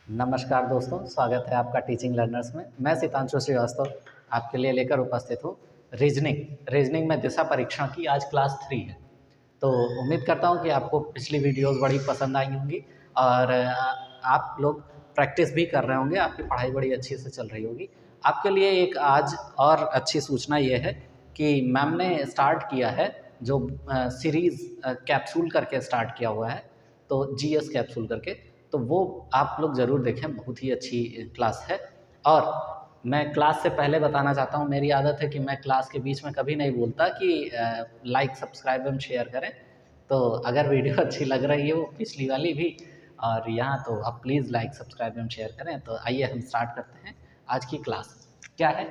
नमस्कार दोस्तों, स्वागत है आपका टीचिंग लर्नर्स में। मैं सितांशु श्रीवास्तव आपके लिए लेकर उपस्थित हूँ रीजनिंग में दिशा परीक्षण की आज क्लास 3 है। तो उम्मीद करता हूँ कि आपको पिछली वीडियोस बड़ी पसंद आई होंगी और आप लोग प्रैक्टिस भी कर रहे होंगे, आपकी पढ़ाई बड़ी अच्छी से चल रही होगी। आपके लिए एक आज और अच्छी सूचना ये है कि मैम ने स्टार्ट किया है जो सीरीज़ कैप्सूल करके स्टार्ट किया हुआ है, तो जीएस कैप्सूल करके, तो वो आप लोग ज़रूर देखें, बहुत ही अच्छी क्लास है। और मैं क्लास से पहले बताना चाहता हूँ, मेरी आदत है कि मैं क्लास के बीच में कभी नहीं बोलता कि लाइक सब्सक्राइब एंड शेयर करें। तो अगर वीडियो अच्छी लग रही है वो पिछली वाली भी और यहाँ, तो आप please like subscribe and share करें। तो आइए हम स्टार्ट करते हैं आज की क्लास। क्या है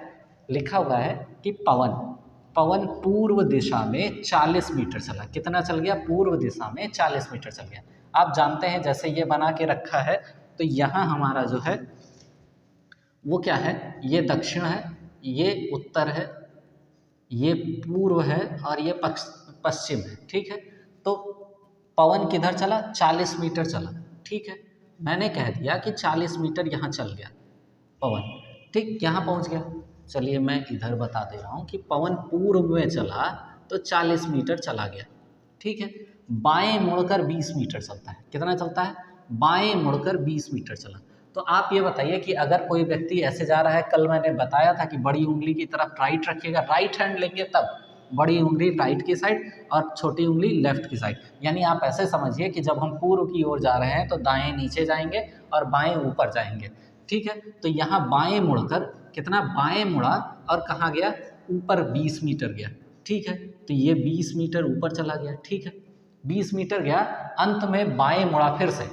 लिखा हुआ है कि पवन पवन पूर्व दिशा में 40 मीटर चला। कितना चल गया? पूर्व दिशा में 40 मीटर चल गया। आप जानते हैं जैसे ये बना के रखा है, तो यहाँ हमारा जो है वो क्या है, ये दक्षिण है, ये उत्तर है, ये पूर्व है और ये पश्चिम है। ठीक है, तो पवन किधर चला? 40 मीटर चला। ठीक है, मैंने कह दिया कि 40 मीटर यहाँ चल गया पवन। ठीक, यहाँ पहुँच गया। चलिए मैं इधर बता दे रहा हूँ कि पवन पूर्व में चला तो 40 मीटर चला गया। ठीक है, बाएं मुड़कर 20 मीटर चलता है। कितना चलता है? बाएं मुड़कर 20 मीटर चला। तो आप ये बताइए कि अगर कोई व्यक्ति ऐसे जा रहा है, कल मैंने बताया था कि बड़ी उंगली की तरफ राइट रखिएगा, राइट हैंड लेंगे तब बड़ी उंगली राइट की साइड और छोटी उंगली लेफ्ट की साइड। यानी आप ऐसे समझिए कि जब हम पूर्व की ओर जा रहे हैं तो दाएं नीचे जाएंगे और बाएं ऊपर जाएंगे। ठीक है, तो यहाँ बाएं मुड़कर कितना? बाएं मुड़ा और कहाँ गया? ऊपर 20 मीटर गया। ठीक है, तो ये 20 मीटर ऊपर चला गया। ठीक है, 20 मीटर गया, अंत में बाएं मुड़ा। फिर से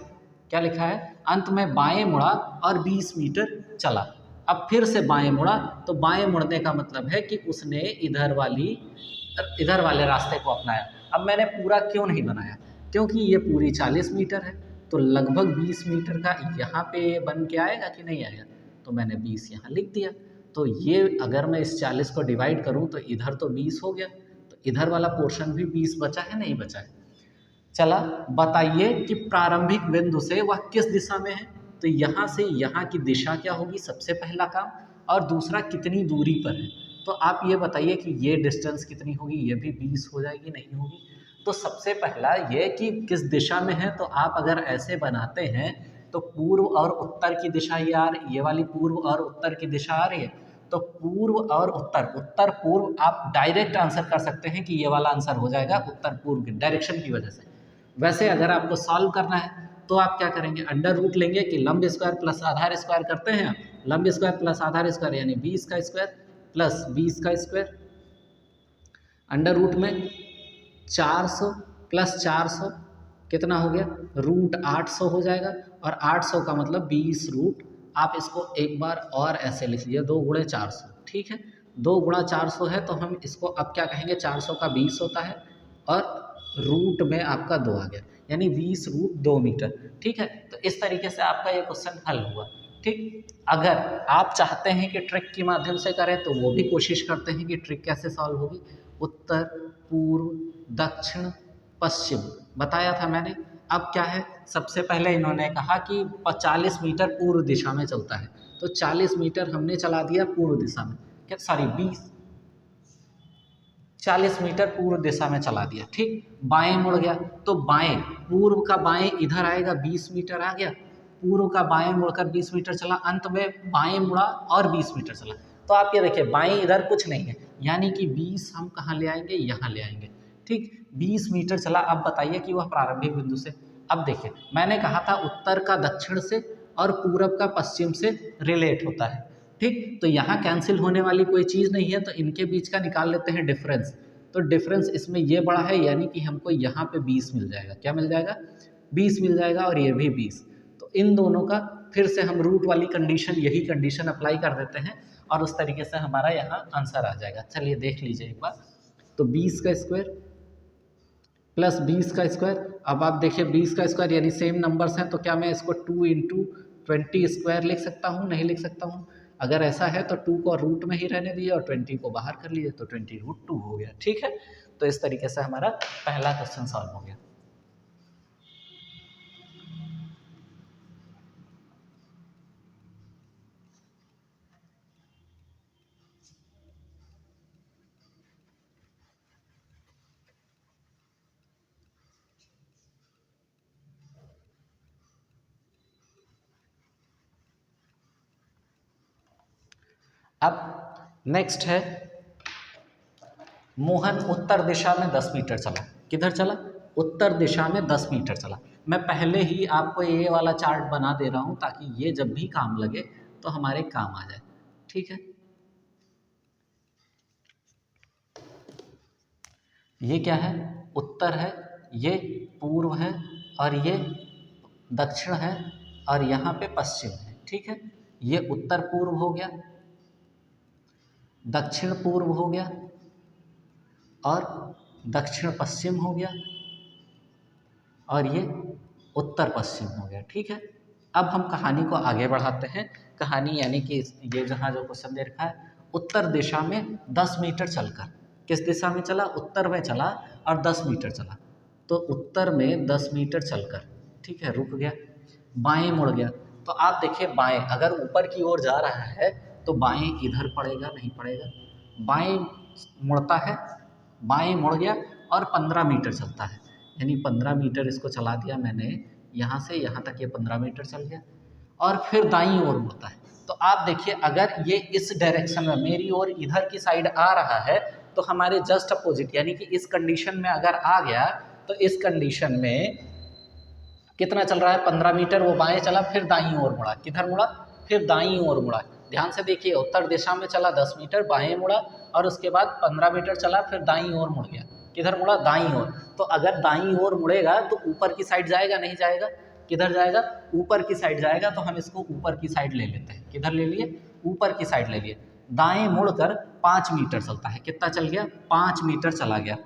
क्या लिखा है? अंत में बाएं मुड़ा और 20 मीटर चला। अब फिर से बाएं मुड़ा, तो बाएं मुड़ने का मतलब है कि उसने इधर वाले रास्ते को अपनाया। अब मैंने पूरा क्यों नहीं बनाया? क्योंकि ये पूरी 40 मीटर है, तो लगभग 20 मीटर का यहाँ पे बन के आएगा कि नहीं आएगा? तो मैंने 20 यहाँ लिख दिया। तो ये अगर मैं इस 40 को डिवाइड करूँ तो इधर तो 20 हो गया, तो इधर वाला पोर्शन भी 20 बचा है, नहीं बचा है? चला, बताइए कि प्रारंभिक बिंदु से वह किस दिशा में है। तो यहाँ से यहाँ की दिशा क्या होगी, सबसे पहला काम, और दूसरा कितनी दूरी पर है। तो आप ये बताइए कि ये डिस्टेंस कितनी होगी, ये भी 20 हो जाएगी, नहीं होगी? तो सबसे पहला ये कि किस दिशा में है, तो आप अगर ऐसे बनाते हैं तो पूर्व और उत्तर की दिशा ये आ रही, ये वाली पूर्व और उत्तर की दिशा आ रही है। तो पूर्व और उत्तर, उत्तर पूर्व, आप डायरेक्ट आंसर कर सकते हैं कि ये वाला आंसर हो जाएगा उत्तर पूर्व के डायरेक्शन की वजह से। वैसे अगर आपको सॉल्व करना है तो आप क्या करेंगे? अंडर रूट लेंगे कि लंब स्क्वायर प्लस आधार स्क्वायर करते हैं आप। लंब स्क्वायर प्लस आधार स्क्वायर यानी 20 का स्क्वायर प्लस 20 का स्क्वायर, अंडर रूट में 400 प्लस 400 कितना हो गया? रूट 800 हो जाएगा। और 800 का मतलब 20 रूट। आप इसको एक बार और ऐसे लिख लीजिए, 2 गुणे 400। ठीक है, 2 गुणा 400 है, तो हम इसको अब क्या कहेंगे? 400 का 20 होता है और रूट में आपका 2 आ गया, यानी 20 रूट 2 मीटर। ठीक है, तो इस तरीके से आपका ये क्वेश्चन हल हुआ। ठीक, अगर आप चाहते हैं कि ट्रिक के माध्यम से करें तो वो भी कोशिश करते हैं कि ट्रिक कैसे सॉल्व होगी। उत्तर, पूर्व, दक्षिण, पश्चिम बताया था मैंने। अब क्या है, सबसे पहले इन्होंने कहा कि 40 मीटर पूर्व दिशा में चलता है, तो 40 मीटर हमने चला दिया पूर्व दिशा में, क्या सॉरी 40 मीटर पूर्व दिशा में चला दिया। ठीक, बाएं मुड़ गया, तो बाएं, पूर्व का बाएं इधर आएगा, 20 मीटर आ गया। पूर्व का बाएं मुड़कर 20 मीटर चला, अंत में बाएं मुड़ा और 20 मीटर चला। तो आप ये देखिए, बाएं इधर कुछ नहीं है, यानी कि 20 हम कहाँ ले आएंगे? यहाँ ले आएंगे। ठीक, 20 मीटर चला। अब बताइए कि वह प्रारंभिक बिंदु से, अब देखिए मैंने कहा था उत्तर का दक्षिण से और पूरब का पश्चिम से रिलेट होता है। ठीक, तो यहाँ कैंसिल होने वाली कोई चीज़ नहीं है, तो इनके बीच का निकाल लेते हैं डिफरेंस। तो डिफरेंस इसमें ये बड़ा है, यानी कि हमको यहाँ पे 20 मिल जाएगा। क्या मिल जाएगा? 20 मिल जाएगा, और ये भी 20। तो इन दोनों का फिर से हम रूट वाली कंडीशन, यही कंडीशन अप्लाई कर देते हैं और उस तरीके से हमारा यहाँ आंसर आ जाएगा। चलिए देख लीजिए एक बार। तो 20 का स्क्वायर प्लस 20 का स्क्वायर। अब आप देखिए 20 का स्क्वायर यानी सेम नंबर्स हैं, तो क्या मैं इसको 2 इंटू 20 स्क्वायर लिख सकता हूँ? नहीं लिख सकता हूँ। अगर ऐसा है तो 2 को रूट में ही रहने दिए और 20 को बाहर कर लीजिए, तो 20 रूट 2 हो गया। ठीक है, तो इस तरीके से हमारा पहला क्वेश्चन सॉल्व हो गया। अब नेक्स्ट है, मोहन उत्तर दिशा में 10 मीटर चला। किधर चला? उत्तर दिशा में 10 मीटर चला। मैं पहले ही आपको ये वाला चार्ट बना दे रहा हूँ ताकि ये जब भी काम लगे तो हमारे काम आ जाए। ठीक है, ये क्या है? उत्तर है, ये पूर्व है, और ये दक्षिण है, और यहाँ पे पश्चिम है। ठीक है, ये उत्तर पूर्व हो गया, दक्षिण पूर्व हो गया, और दक्षिण पश्चिम हो गया, और ये उत्तर पश्चिम हो गया। ठीक है, अब हम कहानी को आगे बढ़ाते हैं। कहानी यानी कि ये जहाँ जो क्वेश्चन दे रखा है, उत्तर दिशा में 10 मीटर चलकर, किस दिशा में चला? उत्तर में चला और 10 मीटर चला। तो उत्तर में 10 मीटर चलकर, ठीक है, रुक गया, बाएं मुड़ गया। तो आप देखिए, बाएं अगर ऊपर की ओर जा रहा है तो बाएं इधर पड़ेगा, नहीं पड़ेगा? बाएं मुड़ता है, बाएं मुड़ गया और 15 मीटर चलता है, यानी 15 मीटर इसको चला दिया मैंने, यहाँ से यहाँ तक ये 15 मीटर चल गया, और फिर दाईं ओर मुड़ता है। तो आप देखिए, अगर ये इस डायरेक्शन में मेरी ओर इधर की साइड आ रहा है तो हमारे जस्ट अपोजिट, यानी कि इस कंडीशन में अगर आ गया तो इस कंडीशन में कितना चल रहा है? 15 मीटर वो बाएं चला, फिर दाईं ओर मुड़ा। किधर मुड़ा? फिर दाईं ओर मुड़ा। ध्यान से देखिए, उत्तर दिशा में चला 10 मीटर, बाएं मुड़ा, और उसके बाद 15 मीटर चला, फिर दाईं ओर मुड़ गया। किधर मुड़ा? दाईं ओर। तो अगर दाईं ओर मुड़ेगा तो ऊपर की साइड जाएगा, नहीं जाएगा? किधर जाएगा? ऊपर की साइड जाएगा। तो हम इसको ऊपर की साइड ले लेते हैं। किधर ले लिए? ऊपर की साइड ले लिए। दाएं मुड़कर 5 मीटर चलता है। कितना चल गया? 5 मीटर चला गया।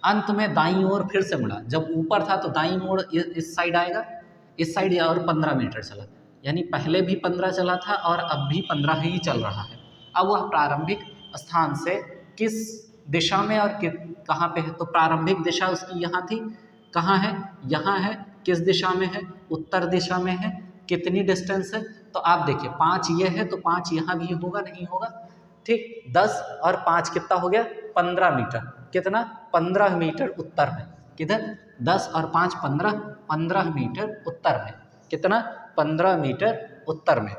अंत में दाईं ओर फिर से मुड़ा। जब ऊपर था तो दाईं ओर इस साइड आएगा, इस साइड, और 15 मीटर चला, यानी पहले भी 15 चला था और अब भी 15 ही चल रहा है। अब वह प्रारंभिक स्थान से किस दिशा में और कहाँ पे है? तो प्रारंभिक दिशा उसकी यहाँ थी, कहाँ है? यहाँ है। किस दिशा में है? उत्तर दिशा में है। कितनी डिस्टेंस है? तो आप देखिए, 5 ये है तो 5 यहाँ भी होगा, नहीं होगा? ठीक, 10 और 5 कितना हो गया? 15 मीटर। कितना? 15 मीटर उत्तर में। किधर? 10 और 5 15, 15 मीटर उत्तर में। कितना? 15 मीटर उत्तर में।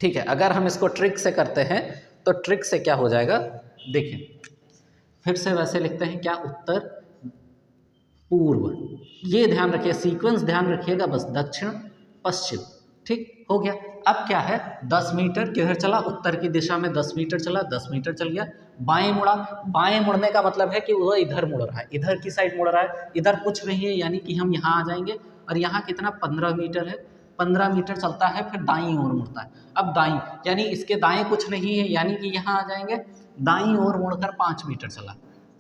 ठीक है, अगर हम इसको ट्रिक से करते हैं तो ट्रिक से क्या हो जाएगा? देखिए, फिर से वैसे लिखते हैं, क्या? उत्तर पूर्व, ये ध्यान रखिए, सीक्वेंस ध्यान रखिएगा बस, दक्षिण पश्चिम। ठीक हो गया। अब क्या है? 10 मीटर किधर चला? उत्तर की दिशा में 10 मीटर चला, 10 मीटर चल गया, बाएं मुड़ा। बाएं मुड़ने का मतलब है कि वो इधर मुड़ रहा है, इधर की साइड मुड़ रहा है, इधर कुछ नहीं है, यानी कि हम यहाँ आ जाएंगे। और यहाँ कितना? 15 मीटर है, 15 मीटर चलता है, फिर दाईं ओर मुड़ता है। अब दाईं, यानी इसके दाएं कुछ नहीं है, यानी कि यहाँ आ जाएंगे। दाईं ओर मुड़कर 5 मीटर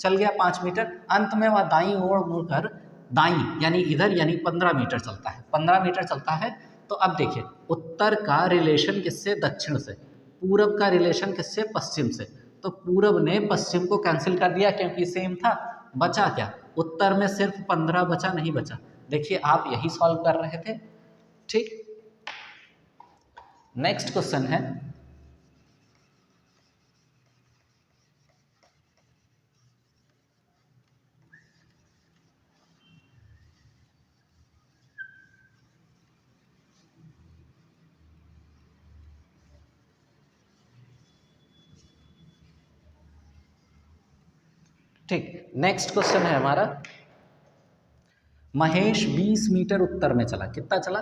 चल गया, 5 मीटर। अंत में वह दाईं ओर मुड़कर दाईं, यानी इधर, यानी 15 मीटर चलता है, 15 मीटर चलता है। तो अब देखिए, उत्तर का रिलेशन किससे? दक्षिण से। पूरब का रिलेशन किससे? पश्चिम से। तो पूरब ने पश्चिम को कैंसिल कर दिया क्योंकि सेम था। बचा क्या? उत्तर में सिर्फ 15 बचा, नहीं बचा। देखिए, आप यही सॉल्व कर रहे थे। ठीक, नेक्स्ट क्वेश्चन है, ठीक, नेक्स्ट क्वेश्चन है हमारा, महेश 20 मीटर उत्तर में चला। कितना चला?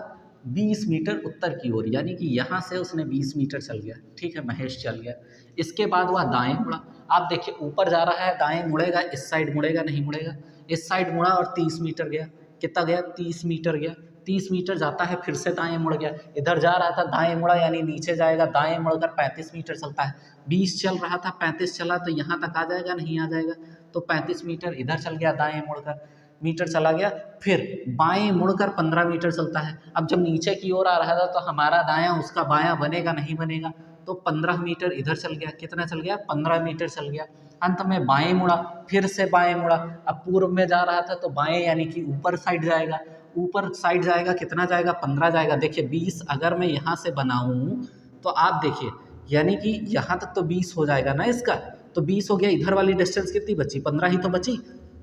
20 मीटर उत्तर की ओर, यानी कि यहाँ से उसने 20 मीटर चल गया। ठीक है, महेश चल गया। इसके बाद वह दाएं मुड़ा। आप देखिए, ऊपर जा रहा है, दाएं मुड़ेगा, इस साइड मुड़ेगा, नहीं मुड़ेगा? इस साइड मुड़ा और 30 मीटर गया। कितना गया? 30 मीटर गया। 30 मीटर जाता है, फिर से दाएं मुड़ गया। इधर जा रहा था, दाएं मुड़ा, यानी नीचे जाएगा, दाएं मुड़कर 35 मीटर चलता है। 20 चल रहा था, 35 चला, तो यहाँ तक आ जाएगा, नहीं आ जाएगा? तो 35 मीटर इधर चल गया, दाएं मुड़कर मीटर चला गया, फिर बाएं मुड़कर 15 मीटर चलता है। अब जब नीचे की ओर आ रहा था तो हमारा दायां उसका बायां बनेगा, नहीं बनेगा? तो 15 मीटर इधर चल गया। कितना चल गया? 15 मीटर चल गया। अंत में बाएं मुड़ा, फिर से बाएं मुड़ा। अब पूर्व में जा रहा था तो बाएं, यानी कि ऊपर साइड जाएगा, ऊपर साइड जाएगा। कितना जाएगा? 15 जाएगा। देखिए, 20 अगर मैं यहाँ से बनाऊँ तो आप देखिए, यानी कि यहाँ तक तो 20 हो जाएगा ना इसका, तो 20 हो गया। इधर वाली डिस्टेंस कितनी बची? 15 ही तो बची,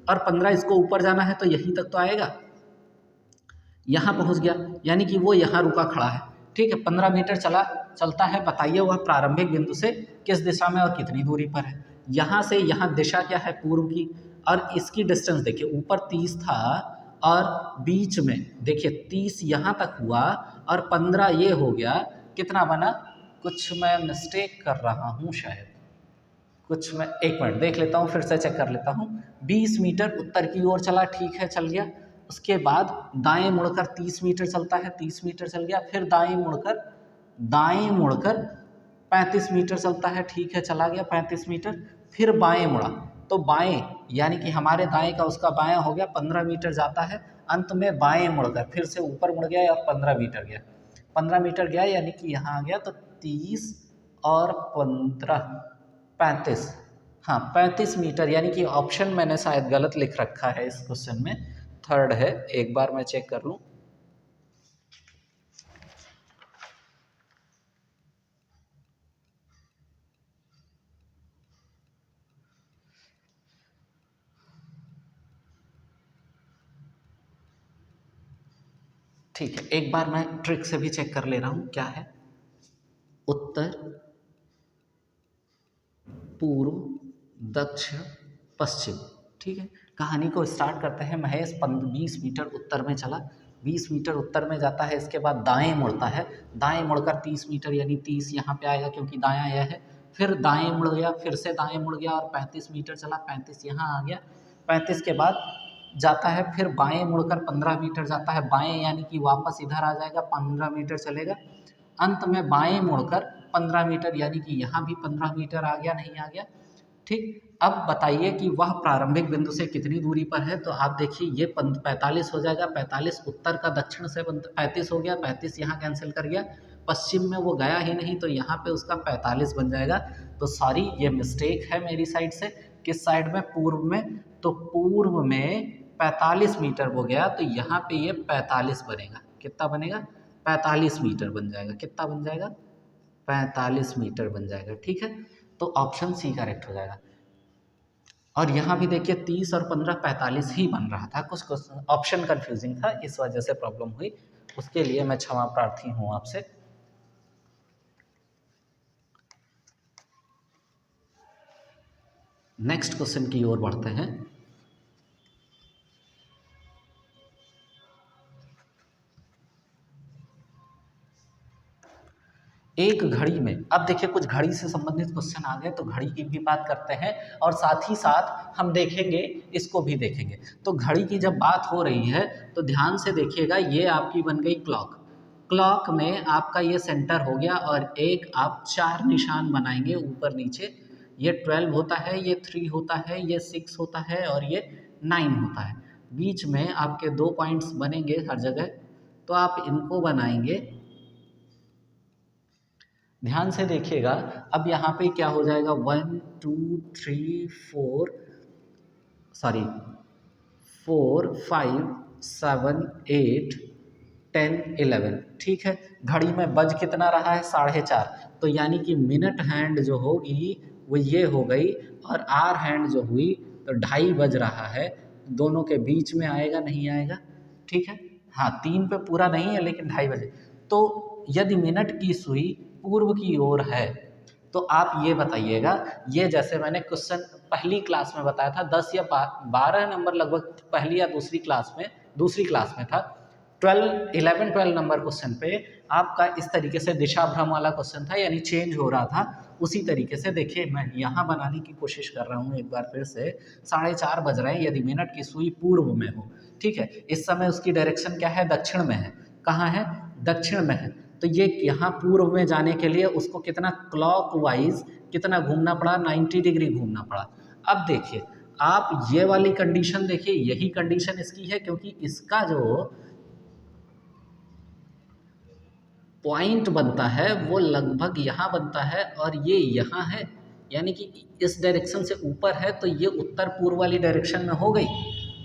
और 15 इसको ऊपर जाना है तो यहीं तक तो आएगा। यहाँ पहुँच गया, यानी कि वो यहाँ रुका खड़ा है। ठीक है, 15 मीटर चलता है, बताइए वह प्रारंभिक बिंदु से किस दिशा में और कितनी दूरी पर है। यहाँ से यहाँ दिशा क्या है, पूर्व की, और इसकी डिस्टेंस देखिए, ऊपर 30 था और बीच में देखिए 30 यहाँ तक हुआ और 15 ये हो गया, कितना बना, कुछ मैं मिस्टेक कर रहा हूँ शायद, कुछ मैं एक मिनट देख लेता हूँ, फिर से चेक कर लेता हूँ। 20 मीटर उत्तर की ओर चला, ठीक है, चल गया। उसके बाद दाएं मुड़कर 30 मीटर चलता है, 30 मीटर चल गया, फिर दाएं मुड़कर 35 मीटर चलता है, ठीक है, चला गया 35 मीटर, फिर बाएं मुड़ा, तो बाएं यानी कि हमारे दाएं का उसका बायां हो गया, 15 मीटर जाता है, अंत में बाएं मुड़कर फिर से ऊपर मुड़ गया और 15 मीटर गया, 15 मीटर गया यानी कि यहाँ आ गया, तो 30 और 15 35, हाँ 35 मीटर, यानी कि ऑप्शन मैंने शायद गलत लिख रखा है इस क्वेश्चन में, थर्ड है, एक बार मैं चेक कर लूँ। ठीक है, एक बार मैं ट्रिक से भी चेक कर ले रहा हूँ क्या है, उत्तर, पूर्व, दक्षिण, पश्चिम, ठीक है। कहानी को स्टार्ट करते हैं। महेश 20 मीटर उत्तर में चला, 20 मीटर उत्तर में जाता है, इसके बाद दाएं मुड़ता है, दाएं मुड़कर 30 मीटर यानी 30 यहाँ पे आएगा क्योंकि दायां यह है, फिर दाएं मुड़ गया, फिर से दाएं मुड़ गया और 35 मीटर चला, 35 यहाँ आ गया, 35 के बाद जाता है, फिर बाएं मुड़कर 15 मीटर जाता है, बाएं यानी कि वापस इधर आ जाएगा, 15 मीटर चलेगा, अंत में बाएं मुड़कर 15 मीटर यानी कि यहाँ भी 15 मीटर आ गया, नहीं आ गया, ठीक। अब बताइए कि वह प्रारंभिक बिंदु से कितनी दूरी पर है, तो आप देखिए ये 45 हो जाएगा, 45 उत्तर का दक्षिण से 35 हो गया, 35 यहाँ कैंसिल कर गया, पश्चिम में वो गया ही नहीं तो यहाँ पे उसका 45 बन जाएगा। तो सॉरी, ये मिस्टेक है मेरी साइड से, किस साइड में, पूर्व में, तो पूर्व में 45 मीटर हो गया, तो यहाँ पे ये 45 बनेगा, कितना बनेगा, 45 मीटर बन जाएगा, कितना बन जाएगा, 45 मीटर बन जाएगा, ठीक है। तो ऑप्शन सी करेक्ट हो जाएगा। और यहाँ भी देखिए 30 और 15 45 ही बन रहा था, कुछ क्वेश्चन ऑप्शन कंफ्यूजिंग था, इस वजह से प्रॉब्लम हुई, उसके लिए मैं क्षमा प्रार्थी हूँ आपसे। नेक्स्ट क्वेश्चन की ओर बढ़ते हैं। एक घड़ी में, अब देखिए कुछ घड़ी से संबंधित क्वेश्चन आ गए तो घड़ी की भी बात करते हैं और साथ ही साथ हम देखेंगे, इसको भी देखेंगे। तो घड़ी की जब बात हो रही है तो ध्यान से देखिएगा, ये आपकी बन गई क्लॉक, क्लॉक में आपका ये सेंटर हो गया और एक आप 4 निशान बनाएंगे ऊपर नीचे, ये 12 होता है, ये 3 होता है, ये 6 होता है और ये 9 होता है, बीच में आपके 2 पॉइंट्स बनेंगे हर जगह, तो आप इनको बनाएंगे, ध्यान से देखिएगा। अब यहाँ पे क्या हो जाएगा, 1 2 3 4 सॉरी 4 5 7 8 10 11, ठीक है। घड़ी में बज कितना रहा है, 4:30, तो यानी कि मिनट हैंड जो होगी वो ये हो गई और आर हैंड जो हुई तो 2:30 बज रहा है, दोनों के बीच में आएगा, नहीं आएगा, ठीक है, हाँ 3 पे पूरा नहीं है लेकिन 2:30 बजे। तो यदि मिनट की सुई पूर्व की ओर है तो आप ये बताइएगा, ये जैसे मैंने क्वेश्चन पहली क्लास में बताया था, 10 या 12 नंबर लगभग पहली या दूसरी क्लास में था, 11-12 नंबर क्वेश्चन पे आपका इस तरीके से दिशा भ्रम वाला क्वेश्चन था, यानी चेंज हो रहा था, उसी तरीके से देखिए मैं यहाँ बनाने की कोशिश कर रहा हूँ एक बार फिर से, 4:30 बज रहे हैं, यदि मिनट की सुई पूर्व में हो, ठीक है, इस समय उसकी डायरेक्शन क्या है, दक्षिण में है, कहाँ है, दक्षिण में है, तो ये यहाँ पूर्व में जाने के लिए उसको कितना क्लॉकवाइज कितना घूमना पड़ा, 90 डिग्री घूमना पड़ा। अब देखिए आप ये वाली कंडीशन देखिए, यही कंडीशन इसकी है क्योंकि इसका जो पॉइंट बनता है वो लगभग यहाँ बनता है और ये यहाँ है, यानी कि इस डायरेक्शन से ऊपर है तो ये उत्तर पूर्व वाली डायरेक्शन में हो गई।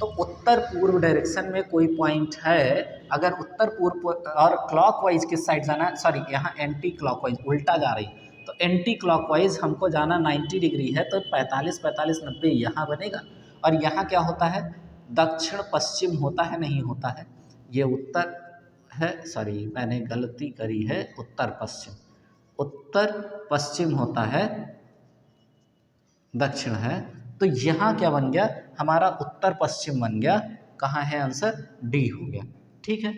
तो उत्तर पूर्व डायरेक्शन में कोई पॉइंट है, अगर उत्तर पूर्व और क्लॉकवाइज किस साइड जाना है, सॉरी यहाँ एंटी क्लॉकवाइज उल्टा जा रही, तो एंटी क्लॉकवाइज हमको जाना 90 डिग्री है, तो 45 45 90 यहाँ बनेगा। और यहाँ क्या होता है, दक्षिण पश्चिम होता है, नहीं होता है, ये उत्तर है, सॉरी मैंने गलती करी है, उत्तर पश्चिम। उत्तर पश्चिम होता है, दक्षिण है। तो यहाँ क्या बन गया हमारा, उत्तर पश्चिम बन गया। कहाँ है आंसर, डी हो गया। ठीक है,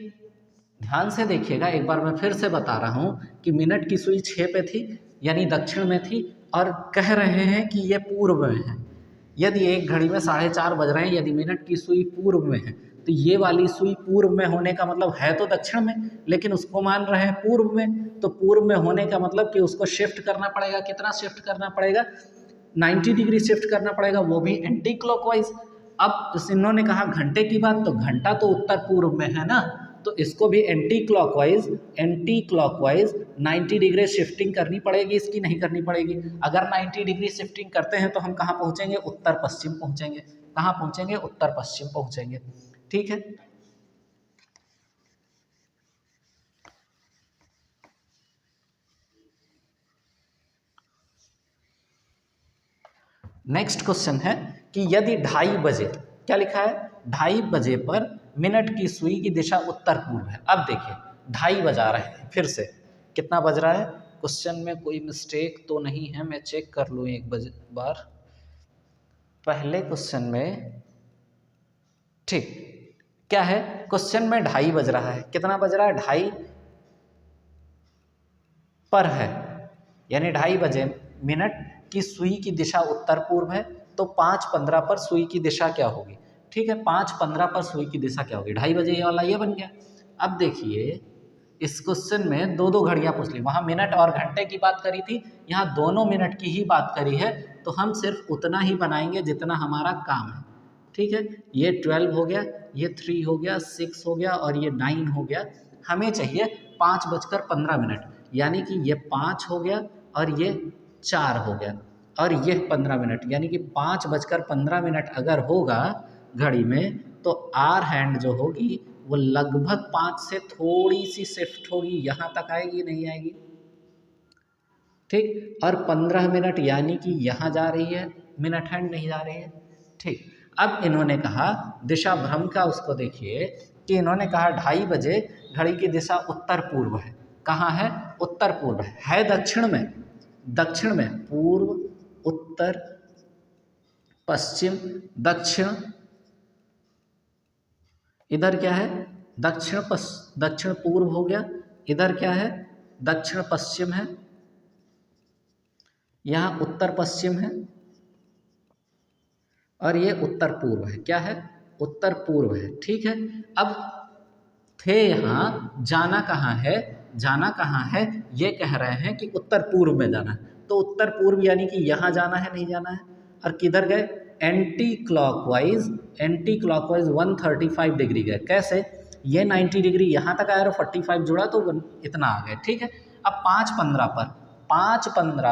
ध्यान से देखिएगा, एक बार मैं फिर से बता रहा हूँ कि मिनट की सुई 6 पे थी यानी दक्षिण में थी, और कह रहे हैं कि ये पूर्व में है। यदि एक घड़ी में 4:30 बज रहे हैं, यदि मिनट की सुई पूर्व में है, तो ये वाली सुई पूर्व में होने का मतलब है तो दक्षिण में, लेकिन उसको मान रहे हैं पूर्व में। तो पूर्व में होने का मतलब कि उसको शिफ्ट करना पड़ेगा। कितना शिफ्ट करना पड़ेगा, 90 डिग्री शिफ्ट करना पड़ेगा, वो भी एंटी क्लॉकवाइज। अब इन्होंने कहा घंटे की बात, तो घंटा तो उत्तर पूर्व में है ना, तो इसको भी एंटी क्लॉकवाइज 90 डिग्री शिफ्टिंग करनी पड़ेगी, इसकी नहीं करनी पड़ेगी। अगर 90 डिग्री शिफ्टिंग करते हैं तो हम कहाँ पहुँचेंगे, उत्तर पश्चिम पहुँचेंगे। कहाँ पहुँचेंगे, उत्तर पश्चिम पहुँचेंगे। ठीक है, नेक्स्ट क्वेश्चन है कि यदि 2:30 बजे, क्या लिखा है, 2:30 बजे पर मिनट की सुई की दिशा उत्तर पूर्व है। अब देखिए 2:30 बजा रहे हैं, फिर से कितना बज रहा है, क्वेश्चन में कोई मिस्टेक तो नहीं है, मैं चेक कर लूँ एक बार। पहले क्वेश्चन में ठीक क्या है, क्वेश्चन में 2:30 बज रहा है, कितना बज रहा है, 2:30 पर है, यानी 2:30 बजे मिनट की सुई की दिशा उत्तर पूर्व है, तो 5:15 पर सुई की दिशा क्या होगी। ठीक है, 5:15 पर सुई की दिशा क्या होगी, 2:30 बजे ये वाला ये बन गया। अब देखिए इस क्वेश्चन में दो दो घड़ियां पूछ ली, वहां मिनट और घंटे की बात करी थी, यहाँ दोनों मिनट की ही बात करी है, तो हम सिर्फ उतना ही बनाएंगे जितना हमारा काम है। ठीक है, ये 12 हो गया, ये 3 हो गया, 6 हो गया और ये 9 हो गया। हमें चाहिए 5:15, यानी कि ये 5 हो गया और ये 4 हो गया और ये 15 मिनट, यानी कि 5:15 अगर होगा घड़ी में, तो आर हैंड जो होगी वो लगभग 5 से थोड़ी सी शिफ्ट होगी, यहाँ तक आएगी, नहीं आएगी। ठीक, और 15 मिनट यानी कि यहाँ जा रही है, मिनट हैंड नहीं जा रही है। ठीक, अब इन्होंने कहा दिशा भ्रम का, उसको देखिए कि इन्होंने कहा 2:30 बजे घड़ी की दिशा उत्तर पूर्व है। कहाँ है, उत्तर पूर्व है दक्षिण में, दक्षिण में, पूर्व, उत्तर, पश्चिम, दक्षिण, इधर क्या है, दक्षिण पूर्व हो गया, इधर क्या है, दक्षिण पश्चिम है, यहाँ उत्तर पश्चिम है और ये उत्तर पूर्व है। क्या है, उत्तर पूर्व है। ठीक है, अब थे यहाँ, जाना कहाँ है, जाना कहाँ है, ये कह रहे हैं कि उत्तर पूर्व में जाना है, तो उत्तर पूर्व यानी कि यहाँ जाना है, नहीं जाना है। और किधर गए, एंटी क्लॉकवाइज 135 डिग्री गए। कैसे, ये 90 डिग्री यहाँ तक आया और 45 जुड़ा तो इतना आ गए। ठीक है, अब 5:15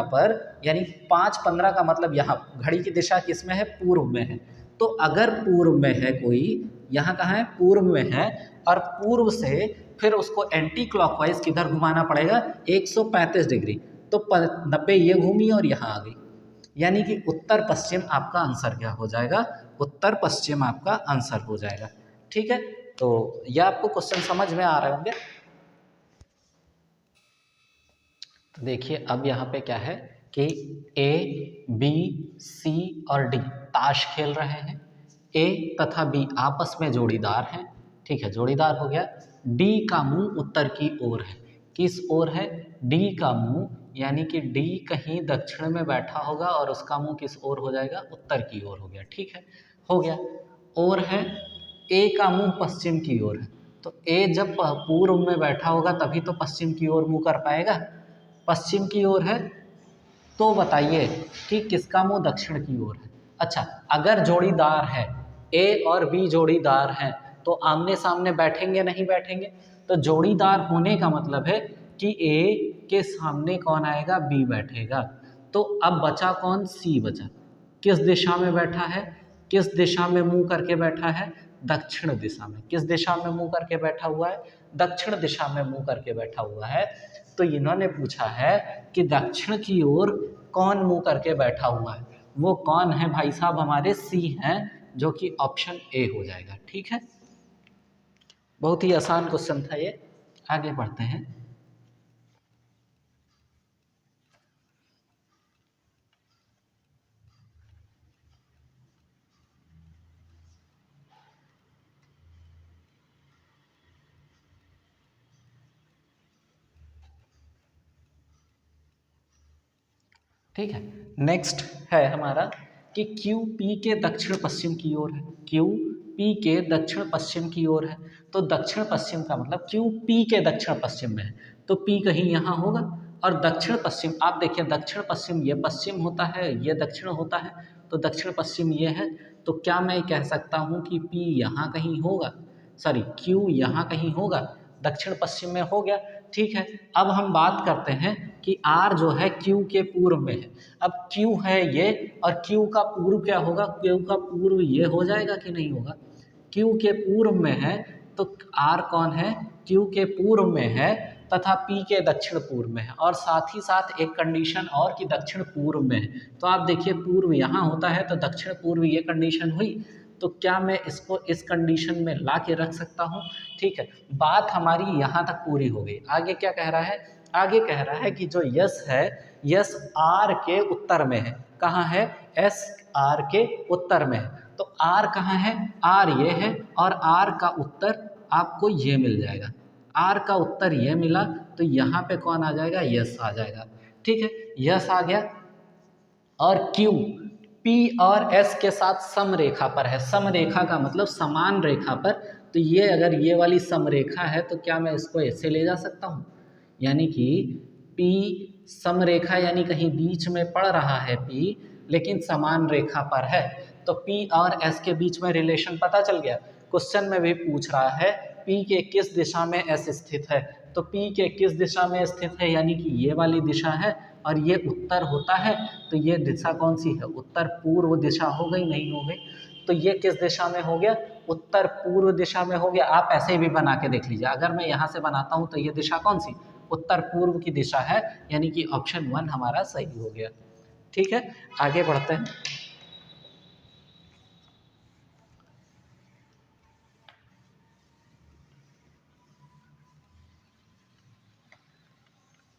पर यानी 5:15 का मतलब यहाँ घड़ी की दिशा किस में है, पूर्व में है। तो अगर पूर्व में है कोई, यहाँ कहाँ है, पूर्व में है, और पूर्व से फिर उसको एंटी क्लॉकवाइज किधर घुमाना पड़ेगा, 135 डिग्री, तो 90 ये घूमी और यहाँ आ गई, यानी कि उत्तर पश्चिम आपका आंसर क्या हो जाएगा, उत्तर पश्चिम आपका आंसर हो जाएगा। ठीक है, तो यह आपको क्वेश्चन समझ में आ रहे होंगे। तो देखिए अब यहाँ पे क्या है कि ए, बी, सी और डी ताश खेल रहे हैं। ए तथा बी आपस में जोड़ीदार हैं। ठीक है, जोड़ीदार हो गया। डी का मुंह उत्तर की ओर है। किस ओर है, डी का मुंह, यानी कि डी कहीं दक्षिण में बैठा होगा और उसका मुंह किस ओर हो जाएगा, उत्तर की ओर हो गया। ठीक है, हो गया। और है ए का मुंह पश्चिम की ओर है, तो ए जब पूर्व में बैठा होगा तभी तो पश्चिम की ओर मुंह कर पाएगा, पश्चिम की ओर है, तो बताइए कि किसका मुंह दक्षिण की ओर है। अच्छा, अगर जोड़ीदार है, ए और बी जोड़ीदार हैं, तो आमने सामने बैठेंगे नहीं बैठेंगे, तो जोड़ीदार होने का मतलब है कि ए के सामने कौन आएगा, बी बैठेगा। तो अब बचा कौन, सी बचा। किस दिशा में बैठा है, किस दिशा में मुंह करके बैठा है, दक्षिण दिशा में। किस दिशा में मुंह करके बैठा हुआ है, दक्षिण दिशा में मुंह करके बैठा हुआ है। तो इन्होंने पूछा है कि दक्षिण की ओर कौन मुंह करके बैठा हुआ है, वो कौन है भाई साहब, हमारे सी हैं, जो कि ऑप्शन ए हो जाएगा। ठीक है, बहुत ही आसान क्वेश्चन था ये। आगे बढ़ते हैं। ठीक है, नेक्स्ट है हमारा कि क्यू पी के दक्षिण पश्चिम की ओर है। क्यू पी के दक्षिण पश्चिम की ओर है, तो दक्षिण पश्चिम का मतलब क्यू पी के दक्षिण पश्चिम में है, तो पी कहीं यहाँ होगा। और दक्षिण पश्चिम आप देखिए, दक्षिण पश्चिम ये पश्चिम होता है, ये दक्षिण होता है, तो दक्षिण पश्चिम ये है। तो क्या मैं कह सकता हूँ कि पी यहाँ कहीं होगा, सॉरी क्यू यहाँ कहीं होगा, दक्षिण पश्चिम में हो गया। ठीक है, अब हम बात करते हैं कि R जो है Q के पूर्व में है। अब Q है ये, और Q का पूर्व क्या होगा, Q का पूर्व ये हो जाएगा कि नहीं होगा, Q के पूर्व में है, तो R कौन है, Q के पूर्व में है तथा P के दक्षिण पूर्व में है। और साथ ही साथ एक कंडीशन और कि दक्षिण पूर्व में है, तो आप देखिए पूर्व यहाँ होता है तो दक्षिण पूर्व ये कंडीशन हुई, तो क्या मैं इसको इस कंडीशन में ला के रख सकता हूँ। ठीक है, बात हमारी यहाँ तक पूरी हो गई। आगे क्या कह रहा है, आगे कह रहा है कि जो यस है, यस आर के उत्तर में है। कहाँ है, एस आर के उत्तर में है। तो आर कहाँ है, आर ये है, और आर का उत्तर आपको ये मिल जाएगा। आर का उत्तर ये मिला, तो यहाँ पे कौन आ जाएगा, यस आ जाएगा। ठीक है, यस आ गया। और क्यू पी और एस के साथ समरेखा पर है। समरेखा का मतलब समान रेखा पर, तो ये अगर ये वाली समरेखा है तो क्या मैं इसको ऐसे ले जा सकता हूँ, यानी कि P समरेखा यानी कहीं बीच में पड़ रहा है P, लेकिन समान रेखा पर है, तो P और S के बीच में रिलेशन पता चल गया। क्वेश्चन में भी पूछ रहा है P के किस दिशा में S स्थित है, तो P के किस दिशा में स्थित है, यानी कि ये वाली दिशा है, और ये उत्तर होता है, तो ये दिशा कौन सी है, उत्तर पूर्व दिशा हो गई, नहीं हो गई, तो ये किस दिशा में हो गया, उत्तर पूर्व दिशा में हो गया। आप ऐसे भी बना के देख लीजिए, अगर मैं यहाँ से बनाता हूँ तो ये दिशा कौन सी, उत्तर पूर्व की दिशा है, यानी कि ऑप्शन 1 हमारा सही हो गया। ठीक है, आगे बढ़ते हैं।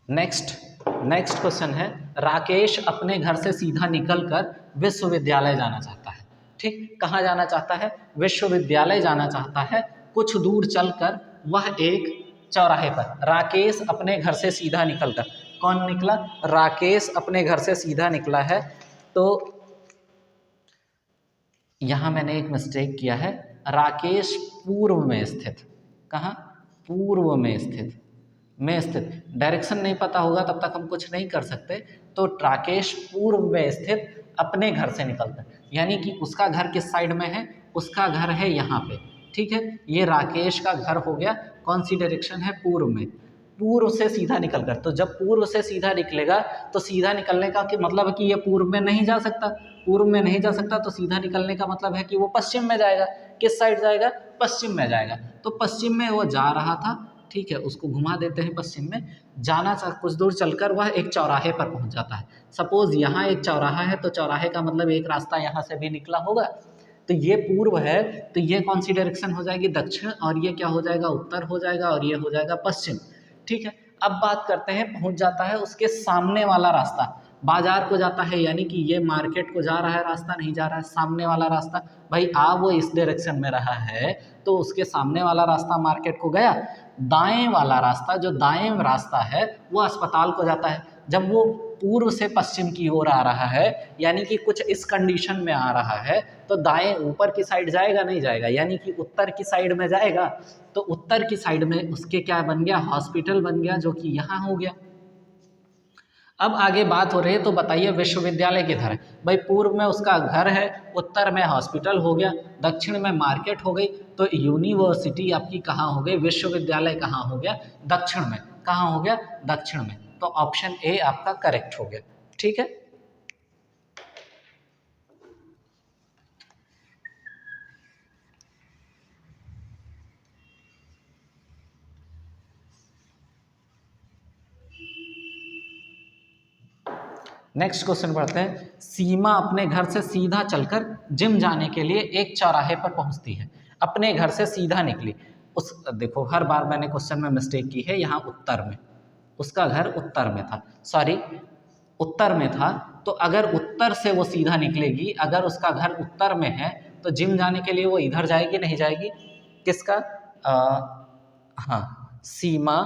नेक्स्ट क्वेश्चन है, राकेश अपने घर से सीधा निकलकर विश्वविद्यालय जाना चाहता है। ठीक, कहाँ जाना चाहता है, विश्वविद्यालय जाना चाहता है। कुछ दूर चलकर वह एक चौराहे पर, राकेश अपने घर से सीधा निकलकर, कौन निकला, राकेश अपने घर से सीधा निकला है। तो यहाँ मैंने एक मिस्टेक किया है, राकेश पूर्व में स्थित, कहाँ, पूर्व में स्थित, डायरेक्शन नहीं पता होगा तब तक हम कुछ नहीं कर सकते। तो राकेश पूर्व में स्थित अपने घर से निकलता है, यानी कि उसका घर किस साइड में है, उसका घर है यहाँ पे। ठीक है, ये राकेश का घर हो गया, कौन सी डायरेक्शन है, पूर्व में, पूर्व से सीधा निकलकर। तो जब पूर्व से सीधा निकलेगा तो सीधा निकलने का मतलब है कि ये पूर्व में नहीं जा सकता, पूर्व में नहीं जा सकता, तो सीधा निकलने का मतलब है कि वो पश्चिम में जाएगा। किस साइड जाएगा, पश्चिम में जाएगा। तो पश्चिम में वो जा रहा था, ठीक है, उसको घुमा देते हैं पश्चिम में, जाना कुछ दूर चलकर वह एक चौराहे पर पहुंच जाता है। सपोज यहाँ एक चौराहा है, तो चौराहे का मतलब एक रास्ता यहाँ से भी निकला होगा, तो ये पूर्व है, तो ये कौन सी डायरेक्शन हो जाएगी, दक्षिण, और ये क्या हो जाएगा, उत्तर हो जाएगा, और ये हो जाएगा पश्चिम। ठीक है, अब बात करते हैं, पहुंच जाता है उसके सामने वाला रास्ता, बाजार को जाता है, यानी कि ये मार्केट को जा रहा है रास्ता, नहीं जा रहा है, सामने वाला रास्ता, भाई आ वो इस डायरेक्शन में रहा है, तो उसके सामने वाला रास्ता मार्केट को गया। दाएं वाला रास्ता, जो दाएं रास्ता है वो अस्पताल को जाता है। जब वो पूर्व से पश्चिम की ओर आ रहा है, यानी कि कुछ इस कंडीशन में आ रहा है, तो दाएं ऊपर की साइड जाएगा, नहीं जाएगा, यानी कि उत्तर की साइड में जाएगा। तो उत्तर की साइड में उसके क्या बन गया, हॉस्पिटल बन गया, जो कि यहाँ हो गया। अब आगे बात हो रही है, तो बताइए विश्वविद्यालय किधर है, भाई पूर्व में उसका घर है, उत्तर में हॉस्पिटल हो गया, दक्षिण में मार्केट हो गई, तो यूनिवर्सिटी आपकी कहाँ हो गई, विश्वविद्यालय कहाँ हो गया, दक्षिण में, कहाँ हो गया, दक्षिण में। तो ऑप्शन ए आपका करेक्ट हो गया। ठीक है, नेक्स्ट क्वेश्चन पढ़ते हैं। सीमा अपने घर से सीधा चलकर जिम जाने के लिए एक चौराहे पर पहुंचती है। अपने घर से सीधा निकली, उस देखो हर बार मैंने क्वेश्चन में मिस्टेक की है, यहाँ उत्तर में, उसका घर उत्तर में था, सॉरी उत्तर में था, तो अगर उत्तर से वो सीधा निकलेगी, अगर उसका घर उत्तर में है तो जिम जाने के लिए वो इधर जाएगी नहीं जाएगी, किसका हाँ सीमा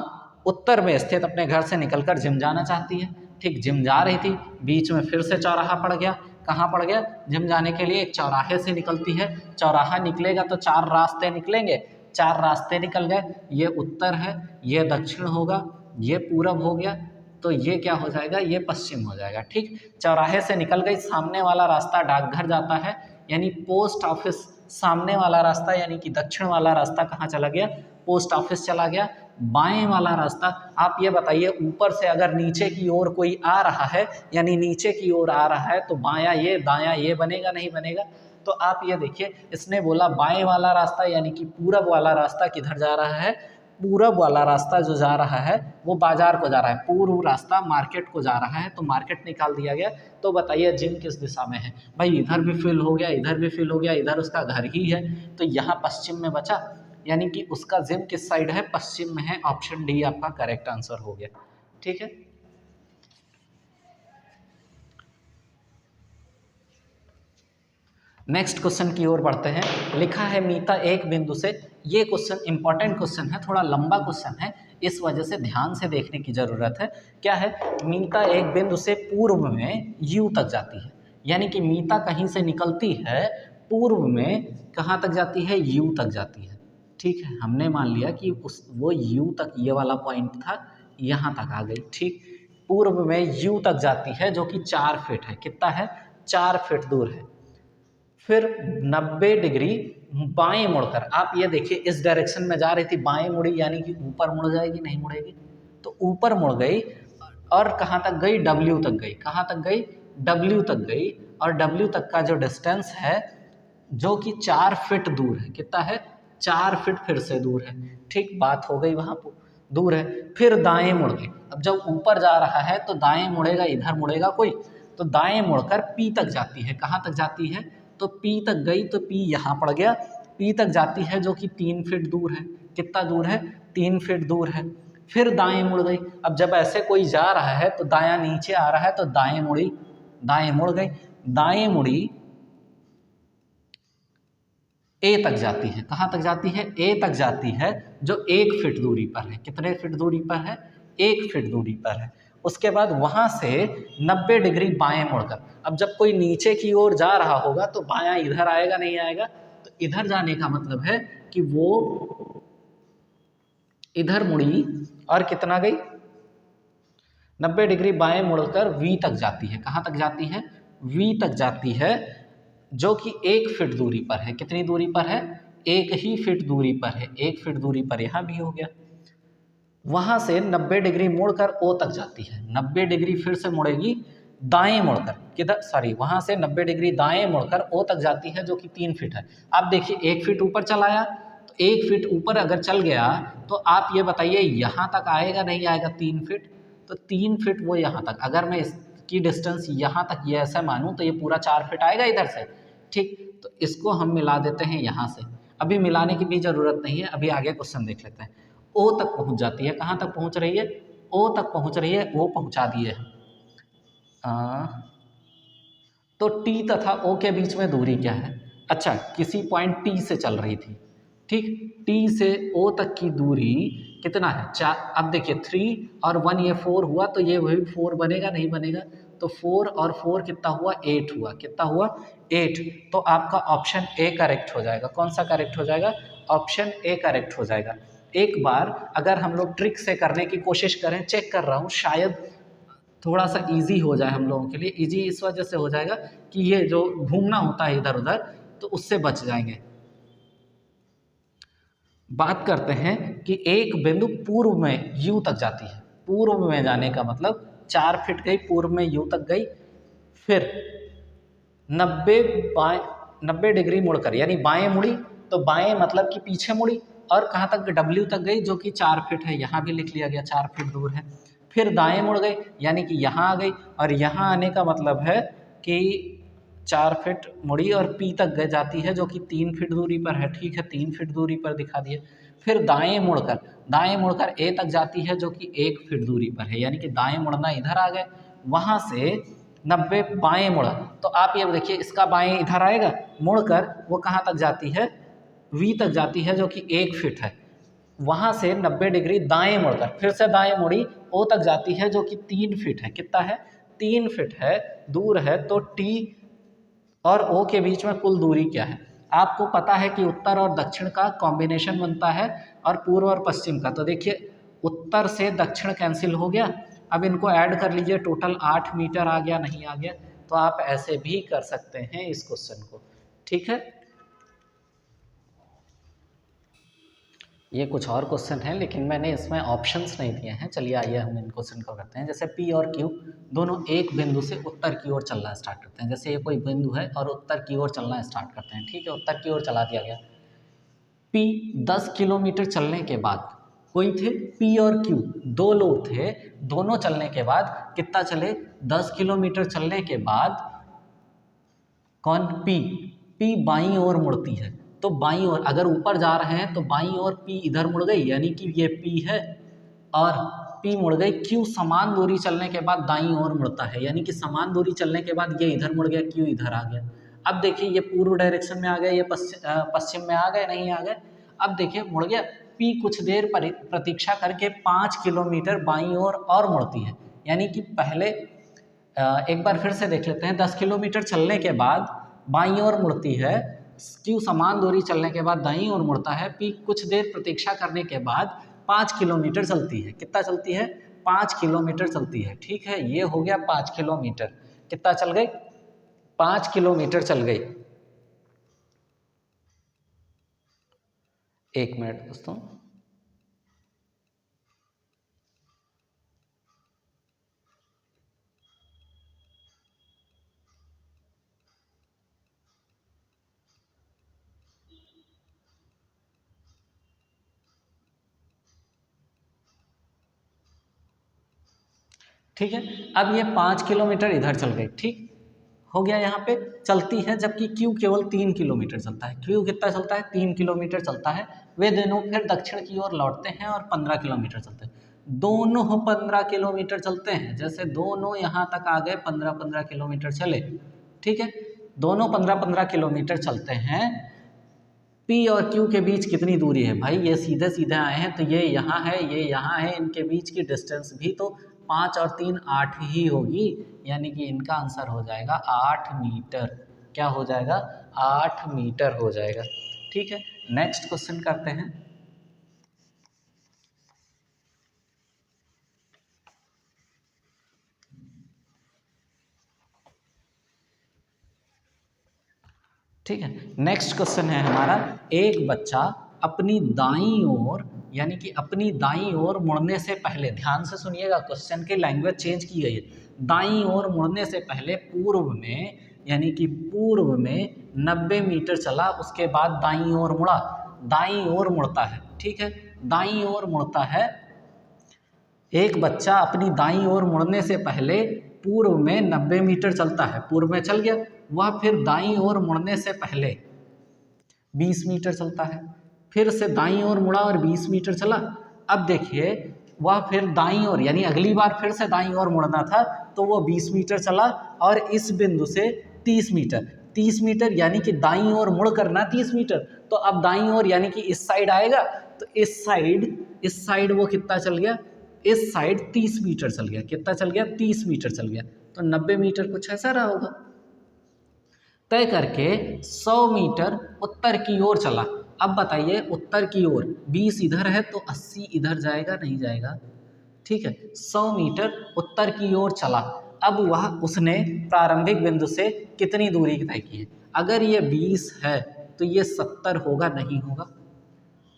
उत्तर में स्थित अपने घर से निकलकर जिम जाना चाहती है। ठीक, जिम जा रही थी, बीच में फिर से चौराहा पड़ गया, कहाँ पड़ गया, जिम जाने के लिए एक चौराहे से निकलती है, चौराहा निकलेगा तो 4 रास्ते निकलेंगे, 4 रास्ते निकल गए, ये उत्तर है, ये दक्षिण होगा, ये पूरब हो गया, तो ये क्या हो जाएगा, ये पश्चिम हो जाएगा। ठीक, चौराहे से निकल गई, सामने वाला रास्ता डाकघर जाता है, यानी पोस्ट ऑफिस, सामने वाला रास्ता यानी कि दक्षिण वाला रास्ता कहाँ चला गया, पोस्ट ऑफिस चला गया। बाएं वाला रास्ता, आप ये बताइए ऊपर से अगर नीचे की ओर कोई आ रहा है, यानी नीचे की ओर आ रहा है, तो बायां ये दायां ये बनेगा नहीं बनेगा। तो आप ये देखिए, इसने बोला बाएं वाला रास्ता यानी कि पूरब वाला रास्ता किधर जा रहा है, पूरब वाला रास्ता जो जा रहा है वो बाजार को जा रहा है, पूर्व रास्ता मार्केट को जा रहा है, तो मार्केट निकाल दिया गया। तो बताइए जिम किस दिशा में है, भाई इधर भी फिल हो गया, इधर भी फिल हो गया, इधर उसका घर ही है, तो यहाँ पश्चिम में बचा, यानी कि उसका जिम किस साइड है, पश्चिम में है। ऑप्शन डी आपका करेक्ट आंसर हो गया। ठीक है, नेक्स्ट क्वेश्चन की ओर बढ़ते हैं। लिखा है मीता एक बिंदु से, ये क्वेश्चन इंपॉर्टेंट क्वेश्चन है, थोड़ा लंबा क्वेश्चन है, इस वजह से ध्यान से देखने की जरूरत है। क्या है, मीता एक बिंदु से पूर्व में यू तक जाती है, यानी कि मीता कहीं से निकलती है, पूर्व में कहाँ तक जाती है, यू तक जाती है। ठीक है, हमने मान लिया कि वो यू तक, ये वाला पॉइंट था, यहाँ तक आ गई। ठीक, पूर्व में यू तक जाती है जो कि 4 फीट है, कितना है, 4 फीट दूर है। फिर 90 डिग्री बाएं मुड़कर, आप ये देखिए इस डायरेक्शन में जा रही थी, बाएं मुड़ी यानी कि ऊपर मुड़ जाएगी नहीं मुड़ेगी, तो ऊपर मुड़ गई और कहाँ तक गई, W तक गई, कहाँ तक गई, W तक गई, और W तक का जो डिस्टेंस है जो कि 4 फीट दूर है, कितना है, 4 फीट फिर से दूर है। ठीक, बात हो गई वहाँ पर दूर है। फिर दाएं मुड़ गई, अब जब ऊपर जा रहा है तो दाएं मुड़ेगा, इधर मुड़ेगा कोई, तो दाएं मुड़कर P तक जाती है, कहाँ तक जाती है, तो P तक गई, तो P यहाँ पड़ गया, P तक जाती है जो कि 3 फीट दूर है, कितना दूर है, 3 फीट दूर है। फिर दाएं मुड़ गई, अब जब ऐसे कोई जा रहा है तो दायां नीचे आ रहा है, तो दाएं मुड़ी, दाएं मुड़ गई, दाएं मुड़ी A तक जाती है, कहाँ तक जाती है, A तक जाती है, जो 1 फीट दूरी पर है, कितने फीट दूरी पर है, 1 फीट दूरी पर है। उसके बाद वहाँ से 90 डिग्री बाएं मुड़कर, अब जब कोई नीचे की ओर जा रहा होगा तो बायां इधर आएगा नहीं आएगा, तो इधर जाने का मतलब है कि वो इधर मुड़ी और कितना गई, 90 डिग्री बाएं मुड़कर V तक जाती है, कहाँ तक जाती है, V तक जाती है, जो कि 1 फीट दूरी पर है, कितनी दूरी पर है, 1 ही फीट दूरी पर है, 1 फीट दूरी पर यहाँ भी हो गया। वहाँ से 90 डिग्री मुड़कर O तक जाती है, 90 डिग्री फिर से मुड़ेगी दाएं मुड़कर, किधर, सॉरी वहाँ से 90 डिग्री दाएं मुड़कर O तक जाती है जो कि 3 फीट है। आप देखिए 1 फीट ऊपर चला आया, तो 1 फीट ऊपर अगर चल गया तो आप ये बताइए यहाँ तक आएगा नहीं आएगा, 3 फीट, तो 3 फीट वो यहाँ तक, अगर मैं इसकी डिस्टेंस यहाँ तक ये ऐसा मानूँ तो ये पूरा 4 फीट आएगा इधर से। ठीक, तो इसको हम मिला देते हैं यहाँ से, अभी मिलाने की भी ज़रूरत नहीं है, अभी आगे क्वेश्चन देख लेते हैं। O तक पहुँच जाती है, कहाँ तक पहुँच रही है, O तक पहुँच रही है, O पहुँचा दिए। तो T तथा O के बीच में दूरी क्या है, अच्छा किसी पॉइंट T से चल रही थी, ठीक, T से O तक की दूरी कितना है, 4, अब देखिए 3 और 1 ये 4 हुआ, तो ये वही 4 बनेगा नहीं बनेगा, तो 4 और 4 कितना हुआ, 8 हुआ, कितना हुआ, 8, तो आपका ऑप्शन ए करेक्ट हो जाएगा। कौन सा करेक्ट हो जाएगा, ऑप्शन ए करेक्ट हो जाएगा। एक बार अगर हम लोग ट्रिक से करने की कोशिश करें, चेक कर रहा हूँ, शायद थोड़ा सा इजी हो जाए हम लोगों के लिए। इजी इस वजह से हो जाएगा कि ये जो घूमना होता है इधर उधर, तो उससे बच जाएंगे। बात करते हैं कि एक बिंदु पूर्व में यू तक जाती है, पूर्व में जाने का मतलब 4 फीट गई, पूर्व में यू तक गई, फिर 90 डिग्री मुड़कर, यानी बाएं मुड़ी, तो बाएं मतलब कि पीछे मुड़ी, और कहाँ तक, W तक गई जो कि 4 फीट है, यहाँ भी लिख लिया गया 4 फीट दूर है। फिर दाएं मुड़ गई, यानी कि यहाँ आ गई, और यहाँ आने का मतलब है कि 4 फीट मुड़ी और P तक गए जाती है जो कि 3 फीट दूरी पर है। ठीक है, 3 फीट दूरी पर दिखा दिए। फिर दाएं मुड़कर ए तक जाती है जो कि 1 फीट दूरी पर है, यानी कि दाएं मुड़ना इधर आ गए, वहाँ से 90 बाएं मुड़ा, तो आप ये देखिए इसका बाएं इधर आएगा, मुड़कर वो कहाँ तक जाती है, वी तक जाती है जो कि 1 फीट है, वहाँ से 90 डिग्री दाएं मुड़कर फिर से दाएं मुड़ी ओ तक जाती है जो कि 3 फीट है। कितना है, 3 फीट है दूर है, तो टी और ओ के बीच में कुल दूरी क्या है। आपको पता है कि उत्तर और दक्षिण का कॉम्बिनेशन बनता है और पूर्व और पश्चिम का, तो देखिए उत्तर से दक्षिण कैंसिल हो गया, अब इनको ऐड कर लीजिए, टोटल 8 मीटर आ गया, नहीं आ गया, तो आप ऐसे भी कर सकते हैं इस क्वेश्चन को। ठीक है, ये कुछ और क्वेश्चन है लेकिन मैंने इसमें ऑप्शंस नहीं दिए हैं। चलिए आइए हम इन क्वेश्चन को करते हैं। जैसे P और Q दोनों एक बिंदु से उत्तर की ओर चलना स्टार्ट करते हैं। जैसे ये कोई बिंदु है और उत्तर की ओर चलना स्टार्ट करते हैं, ठीक है, उत्तर की ओर चला दिया गया। P 10 किलोमीटर चलने के बाद, कोई थे P और Q, दो लोग थे, दोनों चलने के बाद कितना चले, 10 किलोमीटर चलने के बाद कौन, P बाईं ओर मुड़ती है, तो बाईं ओर अगर ऊपर जा रहे हैं तो बाईं ओर P इधर मुड़ गई, यानी कि ये P है, और P मुड़ गई। Q समान दूरी चलने के बाद दाईं ओर मुड़ता है, यानी कि समान दूरी चलने के बाद ये इधर मुड़ गया, Q इधर आ गया। अब देखिए ये पूर्व डायरेक्शन में आ गया, ये पश्चिम में आ गए, नहीं आ गए। अब देखिए मुड़ गया, P कुछ देर प्रतीक्षा करके 5 किलोमीटर बाईं ओर और मुड़ती है, यानी कि पहले एक बार फिर से देख लेते हैं। 10 किलोमीटर चलने के बाद बाईं ओर मुड़ती है, Q समान दूरी चलने के बाद दाईं ओर मुड़ता है, P कुछ देर प्रतीक्षा करने के बाद 5 किलोमीटर चलती है। कितना चलती है, 5 किलोमीटर चलती है। ठीक है, ये हो गया 5 किलोमीटर। कितना चल गई, 5 किलोमीटर चल गई। एक मिनट दोस्तों, ठीक है। अब ये 5 किलोमीटर इधर चल गई, ठीक हो गया, यहाँ पे चलती है, जबकि Q केवल 3 किलोमीटर चलता है। Q कितना चलता है, 3 किलोमीटर चलता है। वे दोनों फिर दक्षिण की ओर लौटते हैं और 15 किलोमीटर चलते हैं। दोनों 15 किलोमीटर चलते हैं, जैसे दोनों यहाँ तक आ गए, 15-15 किलोमीटर चले, ठीक है, दोनों 15-15 किलोमीटर चलते हैं। P और Q के बीच कितनी दूरी है, भाई ये सीधे सीधे आए हैं, तो ये यहाँ है, ये यहाँ है, इनके बीच की डिस्टेंस भी तो 5 और 3 8 ही होगी, यानी कि इनका आंसर हो जाएगा 8 मीटर। क्या हो जाएगा, 8 मीटर हो जाएगा। ठीक है, नेक्स्ट क्वेश्चन करते हैं। ठीक है, नेक्स्ट क्वेश्चन है हमारा, एक बच्चा अपनी दाईं ओर, यानी कि अपनी दाईं ओर मुड़ने से पहले, ध्यान से सुनिएगा, क्वेश्चन की लैंग्वेज चेंज की गई है। दाईं ओर मुड़ने से पहले पूर्व में, यानी कि पूर्व में 90 मीटर चला, उसके बाद दाईं ओर मुड़ा, दाईं ओर मुड़ता है, ठीक है, दाईं ओर मुड़ता है। एक बच्चा अपनी दाईं ओर मुड़ने से पहले पूर्व में 90 मीटर चलता है, पूर्व में चल गया, वह फिर दाईं ओर मुड़ने से पहले 20 मीटर चलता है, फिर से दाईं ओर मुड़ा और 20 मीटर चला। अब देखिए वह फिर दाईं ओर, यानी अगली बार फिर से दाईं ओर मुड़ना था, तो वो 20 मीटर चला और इस बिंदु से 30 मीटर, 30 मीटर यानी कि दाईं ओर मुड़ करना 30 मीटर, तो अब दाईं ओर यानी कि इस साइड आएगा, तो इस साइड वो कितना चल गया, इस साइड 30 मीटर चल गया। कितना चल गया, 30 मीटर चल गया, तो 90 मीटर कुछ ऐसा रहा होगा। तय करके 100 मीटर उत्तर की ओर चला। अब बताइए उत्तर की ओर 20 इधर है तो 80 इधर जाएगा, नहीं जाएगा, ठीक है, 100 मीटर उत्तर की ओर चला। अब वह उसने प्रारंभिक बिंदु से कितनी दूरी तय की है। अगर ये 20 है तो ये 70 होगा, नहीं होगा,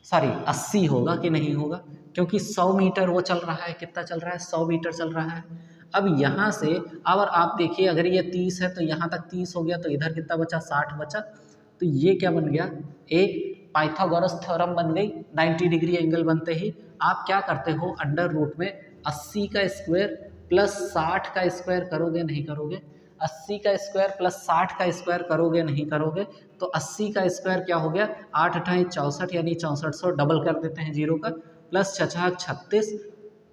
सॉरी 80 होगा कि नहीं होगा, क्योंकि 100 मीटर वो चल रहा है, कितना चल रहा है, 100 मीटर चल रहा है। अब यहाँ से अगर आप देखिए, अगर ये 30 है तो यहाँ तक 30 हो गया, तो इधर कितना बचा, 60 बचा, तो ये क्या बन गया, एक पाइथागोरस थ्योरम बन गई। 90 डिग्री एंगल बनते ही आप क्या करते हो, अंडर रूट में 80 का स्क्वायर प्लस 60 का स्क्वायर करोगे, नहीं करोगे, 80 का स्क्वायर प्लस 60 का स्क्वायर करोगे नहीं करोगे तो 80 का स्क्वायर क्या हो गया 8 अठाई 64 यानी 6400 डबल कर देते हैं जीरो का प्लस 36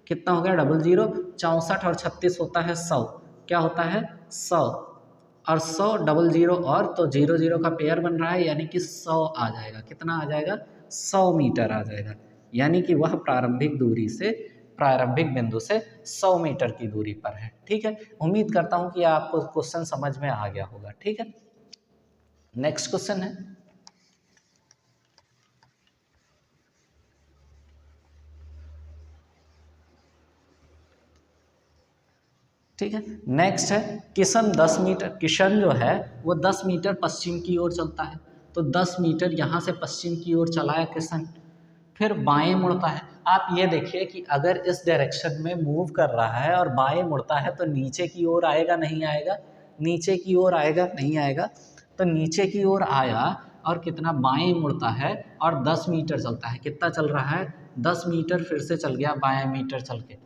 कितना हो गया 00 64 और 36 होता है 100 क्या होता है 100 और 100 00 और तो 00 का पेयर बन रहा है यानी कि 100 आ जाएगा। कितना आ जाएगा 100 मीटर आ जाएगा यानी कि वह प्रारंभिक बिंदु से 100 मीटर की दूरी पर है। ठीक है, उम्मीद करता हूं कि आपको क्वेश्चन समझ में आ गया होगा। ठीक है, नेक्स्ट क्वेश्चन है ठीक है, नेक्स्ट है किशन जो है वो 10 मीटर पश्चिम की ओर चलता है। तो 10 मीटर यहाँ से पश्चिम की ओर चला है किशन, फिर बाएं मुड़ता है। आप ये देखिए कि अगर इस डायरेक्शन में मूव कर रहा है और बाएं मुड़ता है तो नीचे की ओर आएगा नहीं आएगा, नीचे की ओर आएगा नहीं आएगा, तो नीचे की ओर आया और कितना बाएं मुड़ता है और 10 मीटर चलता है। कितना चल रहा है 10 मीटर, फिर से चल गया बाएं मीटर चल के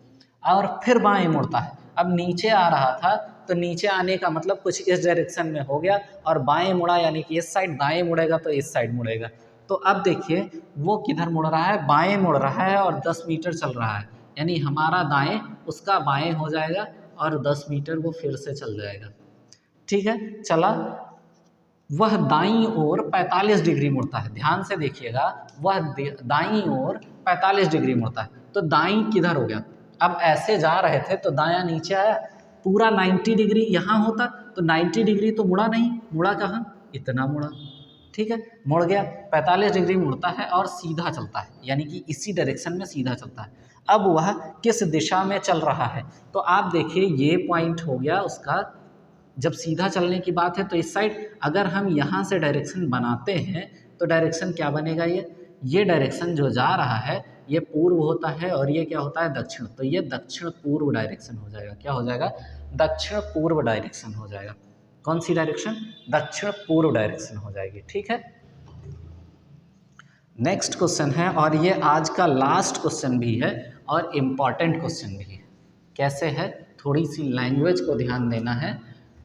और फिर बाएं मुड़ता है। अब नीचे आ रहा था तो नीचे आने का मतलब कुछ इस डायरेक्शन में हो गया और बाएं मुड़ा यानी कि इस साइड, दाएं मुड़ेगा तो इस साइड मुड़ेगा। तो अब देखिए वो किधर मुड़ रहा है, बाएं मुड़ रहा है और 10 मीटर चल रहा है यानी हमारा दाएं उसका बाएं हो जाएगा और 10 मीटर वो फिर से चल जाएगा। ठीक है, चला वह दाईं ओर 45 डिग्री मुड़ता है। ध्यान से देखिएगा, वह दाईं ओर 45 डिग्री मुड़ता है। तो दाईं किधर हो गया, अब ऐसे जा रहे थे तो दायां नीचे आया, पूरा 90 डिग्री यहाँ होता तो 90 डिग्री तो मुड़ा नहीं, मुड़ा कहाँ, इतना मुड़ा। ठीक है, मुड़ गया, 45 डिग्री मुड़ता है और सीधा चलता है यानी कि इसी डायरेक्शन में सीधा चलता है। अब वह किस दिशा में चल रहा है, तो आप देखिए ये पॉइंट हो गया उसका, जब सीधा चलने की बात है तो इस साइड अगर हम यहाँ से डायरेक्शन बनाते हैं तो डायरेक्शन क्या बनेगा, ये डायरेक्शन जो जा रहा है ये पूर्व होता है और ये क्या होता है दक्षिण, तो ये दक्षिण पूर्व डायरेक्शन हो जाएगा। क्या हो जाएगा, दक्षिण पूर्व डायरेक्शन हो जाएगा। कौन सी डायरेक्शन, दक्षिण पूर्व डायरेक्शन हो जाएगी। ठीक है, नेक्स्ट क्वेश्चन है और ये आज का लास्ट क्वेश्चन भी है और इम्पॉर्टेंट क्वेश्चन भी है। कैसे है, थोड़ी सी लैंग्वेज को ध्यान देना है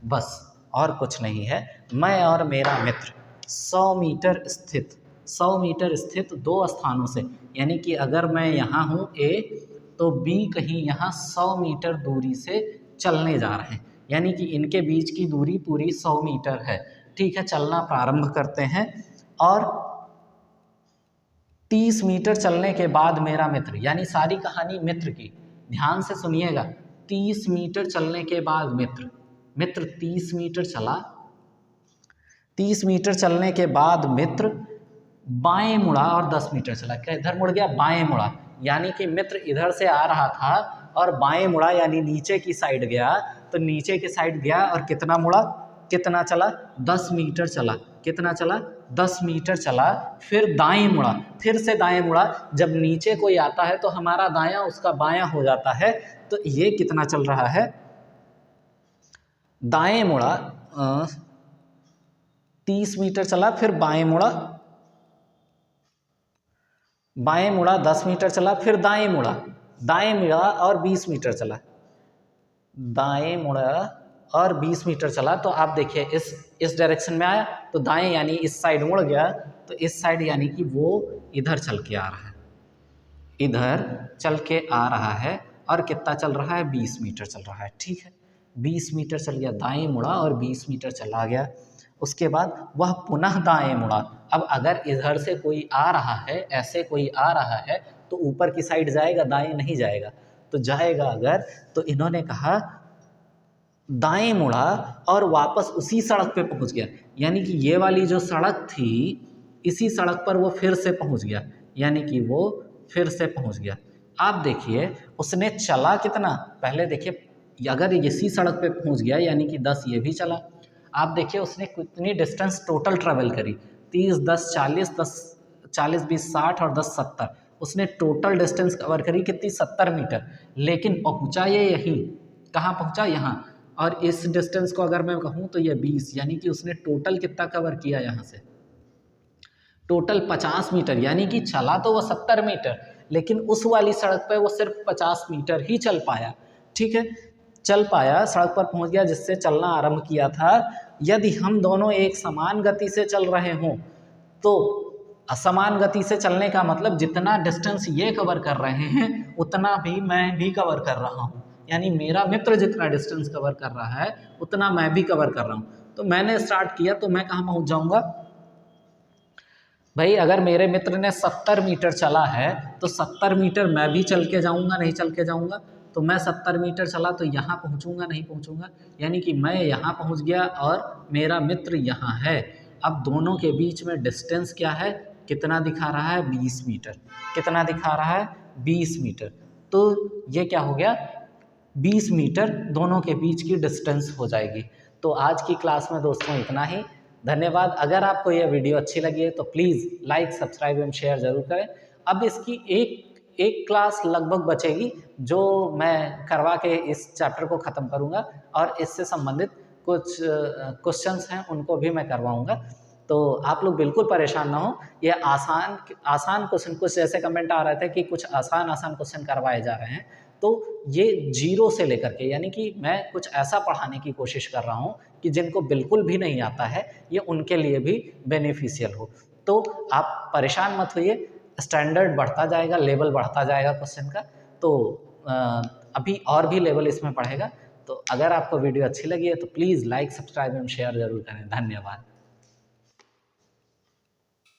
बस, और कुछ नहीं है। मैं और मेरा मित्र 100 मीटर स्थित दो स्थानों से, यानी कि अगर मैं यहाँ हूँ A तो B कहीं यहाँ 100 मीटर दूरी से चलने जा रहे हैं, यानी कि इनके बीच की दूरी पूरी 100 मीटर है। ठीक है, चलना प्रारंभ करते हैं और 30 मीटर चलने के बाद मेरा मित्र, यानी सारी कहानी मित्र की, ध्यान से सुनिएगा। 30 मीटर चलने के बाद मित्र 30 मीटर चला, 30 मीटर चलने के बाद मित्र बाएं मुड़ा और 10 मीटर चला। क्या इधर मुड़ गया, बाएं मुड़ा, यानी कि मित्र इधर से आ रहा था और बाएं मुड़ा यानी नीचे की साइड गया, तो नीचे की साइड गया और कितना मुड़ा, कितना चला 10 मीटर चला। कितना चला 10 मीटर चला, फिर दाएं मुड़ा, फिर से दाएं मुड़ा। जब नीचे कोई आता है तो हमारा दायां उसका बायां हो जाता है, तो ये कितना चल रहा है, दाएं मुड़ा 30 मीटर चला, फिर बाएं मुड़ा 10 मीटर चला, फिर दाएं मुड़ा और 20 मीटर चला, दाएं मुड़ा और 20 मीटर चला। तो आप देखिए इस डायरेक्शन में आया तो दाएं यानी इस साइड मुड़ गया, तो इस साइड यानी कि वो इधर चल के आ रहा है, इधर चल के आ रहा है और कितना चल रहा है 20 मीटर चल रहा है। ठीक है, 20 मीटर चल गया, दाएं मुड़ा और 20 मीटर चला गया। उसके बाद वह पुनः दाएं मुड़ा। अब अगर इधर से कोई आ रहा है, ऐसे कोई आ रहा है तो ऊपर की साइड जाएगा, दाएं नहीं जाएगा, तो जाएगा अगर, तो इन्होंने कहा दाएं मुड़ा और वापस उसी सड़क पे पहुंच गया, यानी कि ये वाली जो सड़क थी इसी सड़क पर वो फिर से पहुंच गया, यानी कि वो फिर से पहुंच गया। आप देखिए उसने चला कितना, पहले देखिए अगर इसी सड़क पे पहुंच गया यानी कि 10 ये भी चला। आप देखिए उसने कितनी डिस्टेंस टोटल ट्रेवल करी, 30 10 40 10 40 20 60 और 10 70, उसने टोटल डिस्टेंस कवर करी कितनी 70 मीटर, लेकिन पहुंचा ये यहीं, कहाँ पहुंचा, यहाँ। और इस डिस्टेंस को अगर मैं कहूँ तो ये 20, यानी कि उसने टोटल कितना कवर किया, यहाँ से टोटल 50 मीटर, यानी कि चला तो वो 70 मीटर लेकिन उस वाली सड़क पे वो सिर्फ 50 मीटर ही चल पाया। ठीक है, चल पाया, सड़क पर पहुंच गया जिससे चलना आरंभ किया था, यदि हम दोनों एक समान गति से चल रहे हों तो असमान गति से चलने का मतलब जितना डिस्टेंस ये कवर कर रहे हैं उतना भी मैं भी कवर कर रहा हूँ, यानी मेरा मित्र जितना डिस्टेंस कवर कर रहा है उतना मैं भी कवर कर रहा हूँ। तो मैंने स्टार्ट किया तो मैं कहाँ पहुँच जाऊँगा भाई, अगर मेरे मित्र ने 70 मीटर चला है तो 70 मीटर मैं भी चल के जाऊँगा नहीं चल के जाऊँगा, तो मैं 70 मीटर चला तो यहाँ पहुँचूँगा नहीं पहुँचूँगा, यानी कि मैं यहाँ पहुँच गया और मेरा मित्र यहाँ है। अब दोनों के बीच में डिस्टेंस क्या है, कितना दिखा रहा है 20 मीटर, कितना दिखा रहा है 20 मीटर। तो ये क्या हो गया 20 मीटर दोनों के बीच की डिस्टेंस हो जाएगी। तो आज की क्लास में दोस्तों इतना ही, धन्यवाद। अगर आपको यह वीडियो अच्छी लगी है तो please like subscribe and share ज़रूर करें। अब इसकी एक क्लास लगभग बचेगी जो मैं करवा के इस चैप्टर को ख़त्म करूँगा और इससे संबंधित कुछ क्वेश्चंस हैं उनको भी मैं करवाऊँगा। तो आप लोग बिल्कुल परेशान ना हो, ये आसान क्वेश्चन, कुछ जैसे कमेंट आ रहे थे कि कुछ आसान क्वेश्चन करवाए जा रहे हैं, तो ये जीरो से लेकर के, यानी कि मैं कुछ ऐसा पढ़ाने की कोशिश कर रहा हूँ कि जिनको बिल्कुल भी नहीं आता है ये उनके लिए भी बेनिफिशियल हो। तो आप परेशान मत होइए, स्टैंडर्ड बढ़ता जाएगा, लेवल बढ़ता जाएगा क्वेश्चन का। तो अभी और भी लेवल इसमें पढ़ेगा। तो अगर आपको वीडियो अच्छी लगी है तो please like subscribe and share ज़रूर करें। धन्यवाद।